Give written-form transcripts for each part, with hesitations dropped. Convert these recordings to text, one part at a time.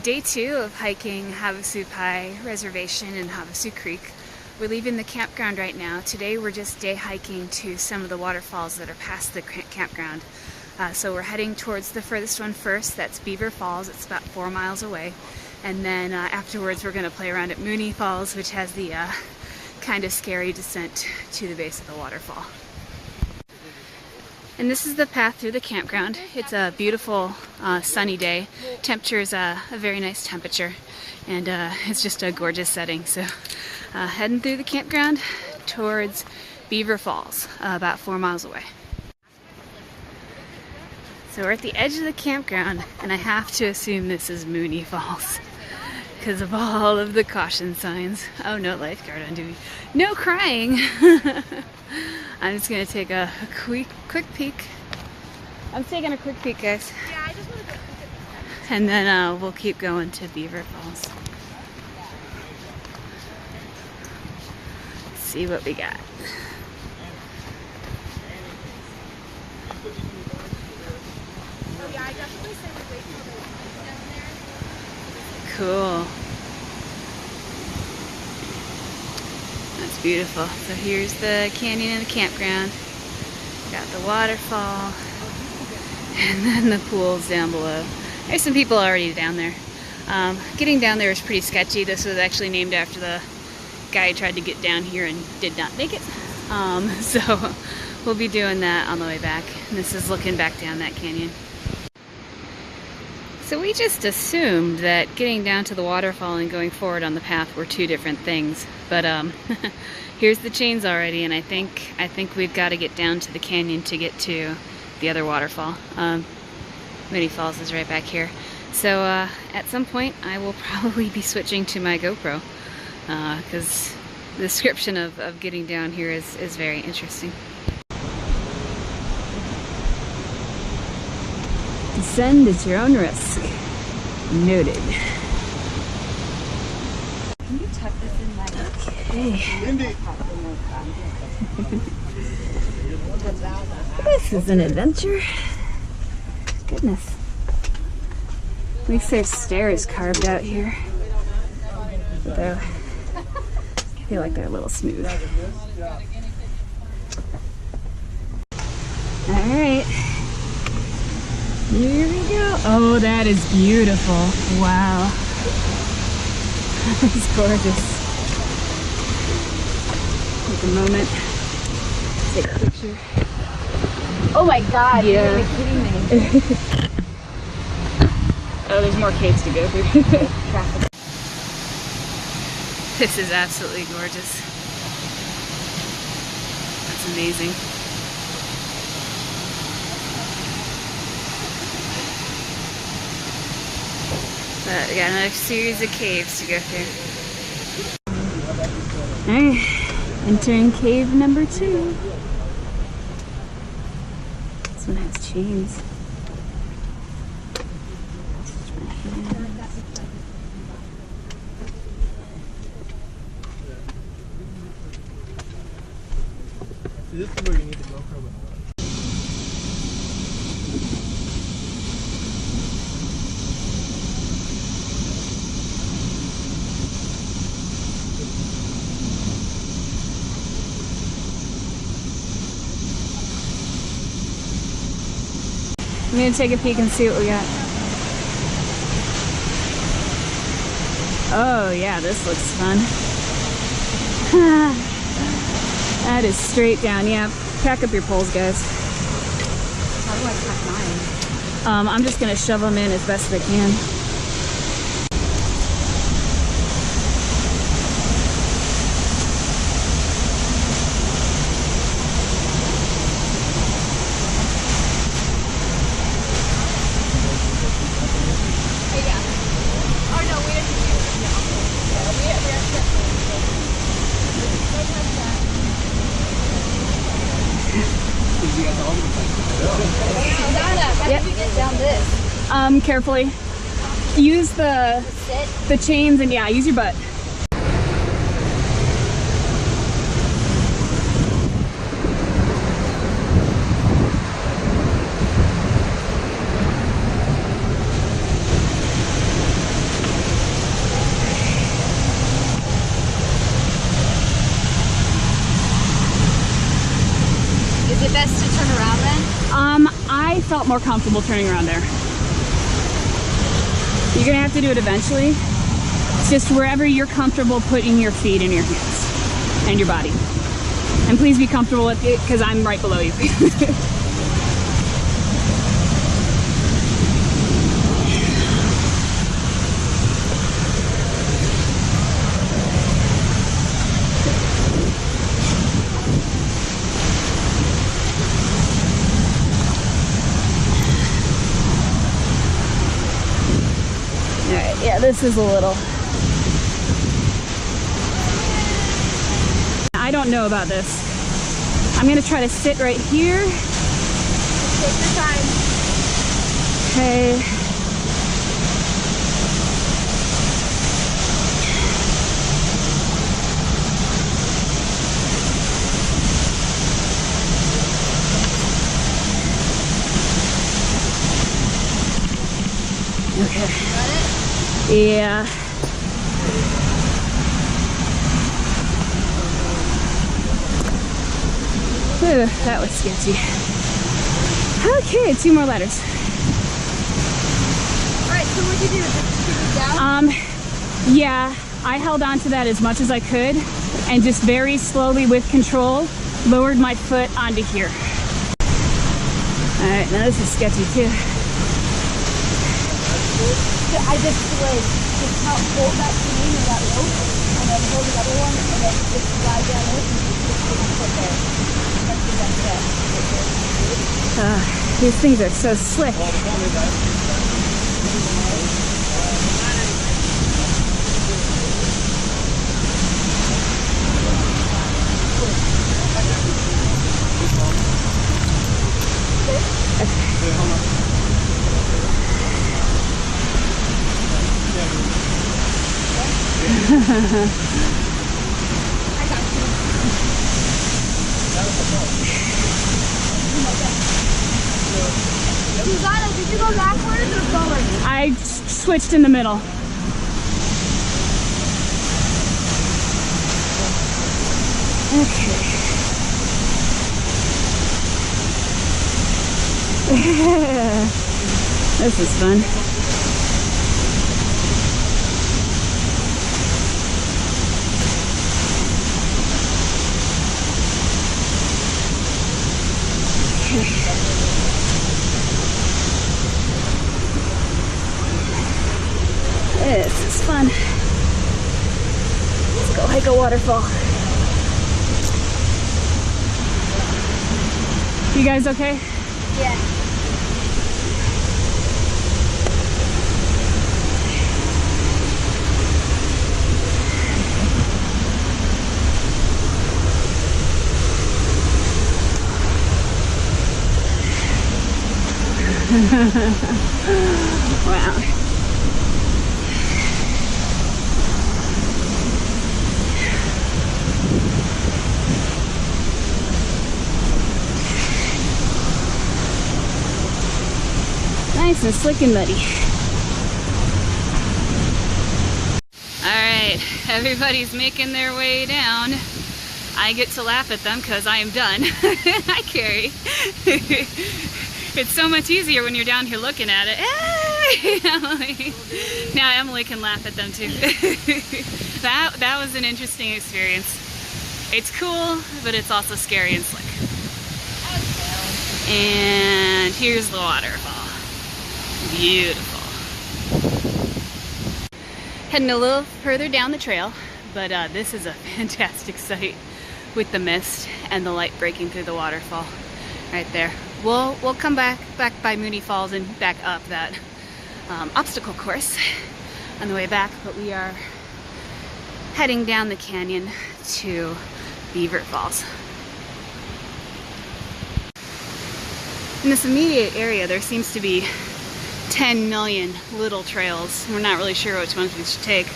day 2 of hiking Havasupai Reservation in Havasu Creek. We're leaving the campground right now. Today we're just day hiking to some of the waterfalls that are past the campground. So we're heading towards the furthest one first. That's Beaver Falls. It's about 4 miles away. And then afterwards we're going to play around at Mooney Falls, which has the kind of scary descent to the base of the waterfall. And this is the path through the campground. It's a beautiful sunny day. Temperature is a very nice temperature, and it's just a gorgeous setting. So heading through the campground towards Beaver Falls, about 4 miles away. So we're at the edge of the campground, and I have to assume this is Mooney Falls because of all of the caution signs. Oh, no lifeguard on duty. No crying. I'm just gonna take a quick peek. I'm taking a quick peek, guys. Yeah, I just want to go peek at And then we'll keep going to Beaver Falls. See what we got. Oh yeah, I definitely say we wait till the down there. Cool. That's beautiful. So here's the canyon and the campground. Got the waterfall. And then the pools down below. There's some people already down there. Getting down there is pretty sketchy. This was actually named after the guy who tried to get down here and did not make it. So we'll be doing that on the way back. And this is looking back down that canyon. So we just assumed that getting down to the waterfall and going forward on the path were two different things. But here's the chains already, and I think we've got to get down to the canyon to get to the other waterfall. Mooney Falls is right back here. So at some point I will probably be switching to my GoPro because the description of getting down here is very interesting. Descend at your own risk. Noted. Can you tuck this in my Okay. This is an adventure. Goodness. At least there's stairs carved out here. Though I feel like they're a little smooth. Alright. Here we go. Oh, that is beautiful. Wow. It's gorgeous. Take a moment. Take a picture. Oh my god, Yeah. you're kidding me. Oh, there's more caves to go through. This is absolutely gorgeous. That's amazing. But we got another series of caves to go through. Alright, entering cave number 2. This one has chains. This is where you need to go from. I'm gonna take a peek and see what we got. Oh yeah, this looks fun. That is straight down. Yeah, pack up your poles, guys. How do I pack mine? I'm just gonna shove them in as best I can. Down this. Carefully. Use the chains and yeah, use your butt. felt more comfortable turning around there. You're gonna have to do it eventually. It's just wherever you're comfortable putting your feet in your hands and your body. And please be comfortable with it because I'm right below you. Alright, yeah, this is a little... I don't know about this. I'm gonna try to sit right here. Take your time. Okay. Okay. Got it? Yeah. Ooh, that was sketchy. Okay, 2 more ladders. Alright, so what'd you do? Just keep it down? Yeah, I held on to that as much as I could and just very slowly with control lowered my foot onto here. Alright, now this is sketchy too. I just like hold that chain or that rope and then hold the other one and then just slide down it and just put your foot there. That's the best bet. These things are so slick. I got you. Susanna, did you go backwards or forward? I switched in the middle. Okay. This is fun. This is fun. Let's go hike a waterfall. You guys okay? Yeah. Wow. Nice and slick and muddy. Alright, everybody's making their way down. I get to laugh at them because I am done. Hi, Carrie. It's so much easier when you're down here looking at it. Hey, Emily. Now Emily can laugh at them too. That was an interesting experience. It's cool, but it's also scary and slick. And here's the waterfall. Beautiful. Heading a little further down the trail, but this is a fantastic sight with the mist and the light breaking through the waterfall right there. We'll come back by Mooney Falls and back up that obstacle course on the way back, but we are heading down the canyon to Beaver Falls. In this immediate area, there seems to be 10 million little trails. We're not really sure which ones we should take.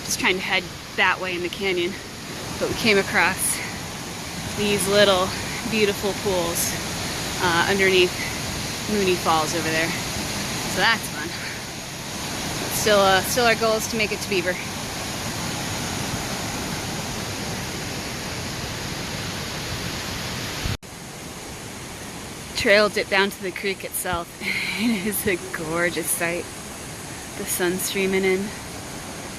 Just trying to head that way in the canyon. But we came across these little beautiful pools underneath Mooney Falls over there. So that's fun. Still our goal is to make it to Beaver. trail dip down to the creek itself. It is a gorgeous sight. The sun streaming in,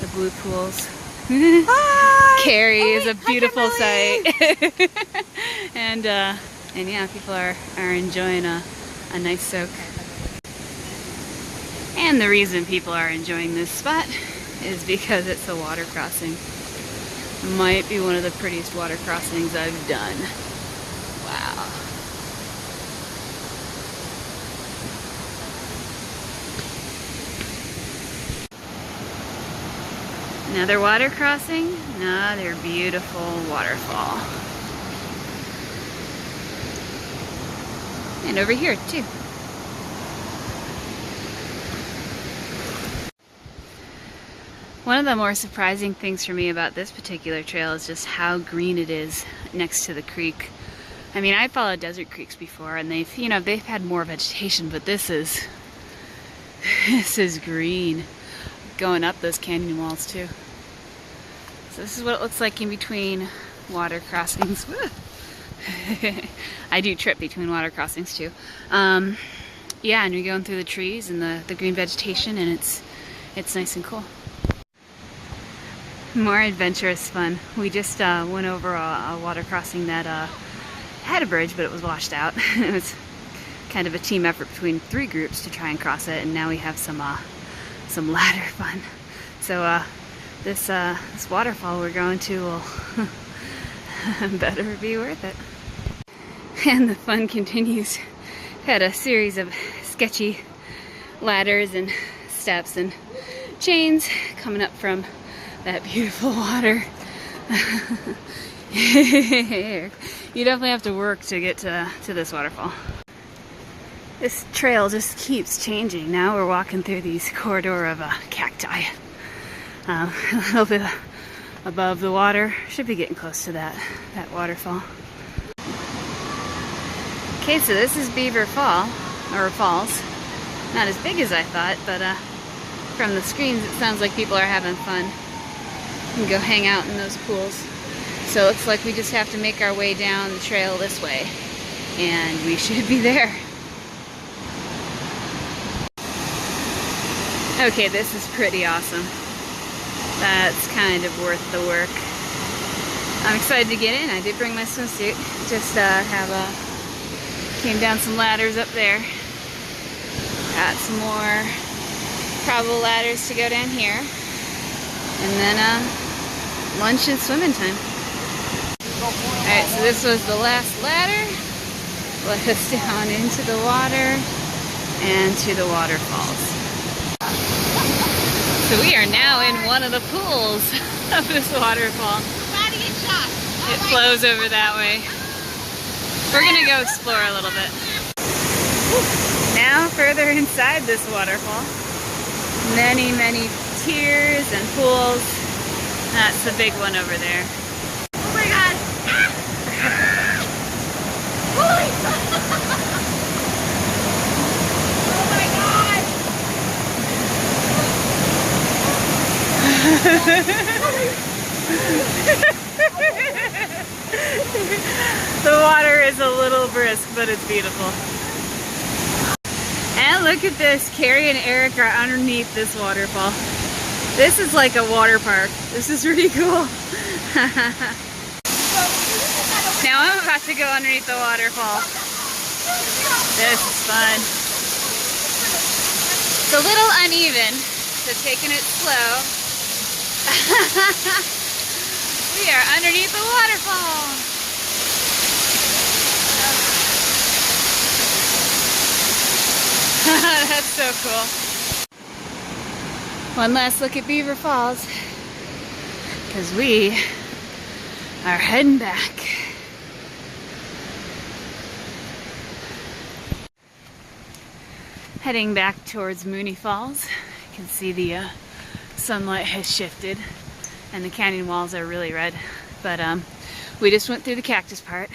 the blue pools. Hi! Carrie is a Hi, beautiful Kimberly! sight. and yeah, people are enjoying a nice soak. And the reason people are enjoying this spot is because it's a water crossing. Might be one of the prettiest water crossings I've done. Wow. Another water crossing, another beautiful waterfall. And over here too. One of the more surprising things for me about this particular trail is just how green it is next to the creek. I mean, I followed desert creeks before and they've had more vegetation, but this is green. Going up those canyon walls too. So this is what it looks like in between water crossings. I do trip between water crossings too. Yeah, and you're going through the trees and the green vegetation, and it's nice and cool. More adventurous fun. We just went over a water crossing that had a bridge, but it was washed out. It was kind of a team effort between 3 groups to try and cross it, and now we have some ladder fun. So this waterfall we're going to will better be worth it. And the fun continues. Had a series of sketchy ladders and steps and chains coming up from that beautiful water. You definitely have to work to get to this waterfall. This trail just keeps changing. Now we're walking through these corridor of cacti. A little bit above the water. Should be getting close to that waterfall. Okay, so this is Beaver Falls. Not as big as I thought, but from the screens it sounds like people are having fun. You can go hang out in those pools. So it looks like we just have to make our way down the trail this way, and we should be there. Okay, this is pretty awesome. That's kind of worth the work. I'm excited to get in. I did bring my swimsuit. Just came down some ladders up there. Got some more probable ladders to go down here. And then lunch and swimming time. Alright, so this was the last ladder. Let us down into the water and to the waterfalls. So we are now in one of the pools of this waterfall. It flows over that way. We're gonna go explore a little bit. Now further inside this waterfall. Many, many tiers and pools. That's the big one over there. Oh my god! Holy! Oh my god! The water is a little brisk, but it's beautiful. And look at this, Carrie and Eric are underneath this waterfall. This is like a water park. This is really cool. Now I'm about to go underneath the waterfall. This is fun. It's a little uneven, so taking it slow. We are underneath the waterfall. That's so cool. One last look at Beaver Falls, because we are heading back. Heading back towards Mooney Falls. You can see the sunlight has shifted and the canyon walls are really red. But we just went through the cactus part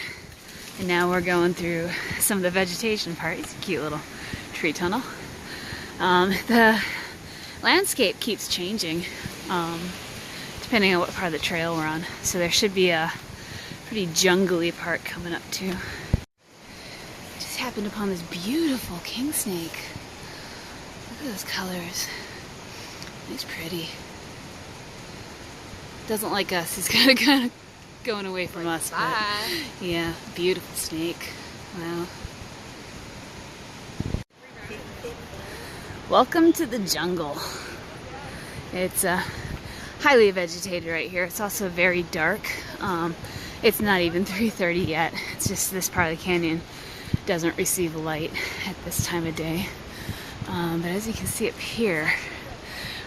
and now we're going through some of the vegetation part. It's a cute little tree tunnel. The landscape keeps changing depending on what part of the trail we're on. So there should be a pretty jungly part coming up too. Just happy happened upon this beautiful king snake. Look at those colors. He's pretty. Doesn't like us. He's kind of going away from us. Bye. But yeah, beautiful snake. Wow. Welcome to the jungle. It's highly vegetated right here. It's also very dark. It's not even 3:30 yet. It's just this part of the canyon doesn't receive light at this time of day. But as you can see up here,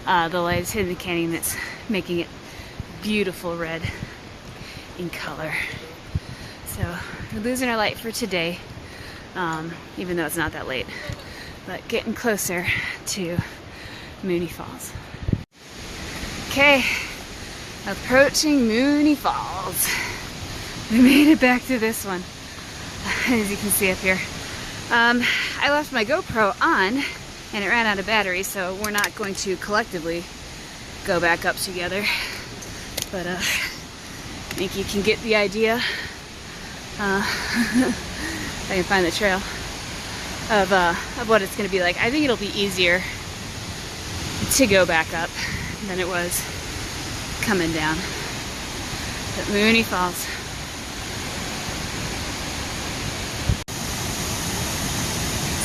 the light is hitting the canyon. That's making it beautiful red in color. So we're losing our light for today, even though it's not that late. But getting closer to Mooney Falls. Okay, approaching Mooney Falls. We made it back to this one, as you can see up here. I left my GoPro on and it ran out of battery, so we're not going to collectively go back up together. But I think you can get the idea. If I can find the trail of what it's going to be like. I think it'll be easier to go back up than it was coming down. But Mooney Falls.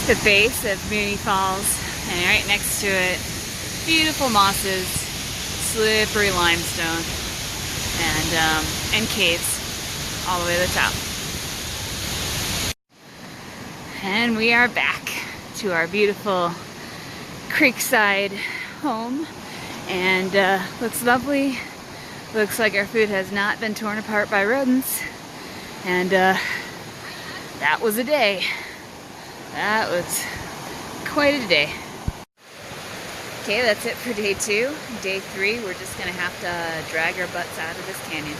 The base of Mooney Falls, and right next to it, beautiful mosses, slippery limestone, and caves all the way to the top. And we are back to our beautiful creekside home, and looks lovely. Looks like our food has not been torn apart by rodents, and that was a day. That was quite a day. Okay, that's it for day 2. Day 3, we're just gonna have to drag our butts out of this canyon.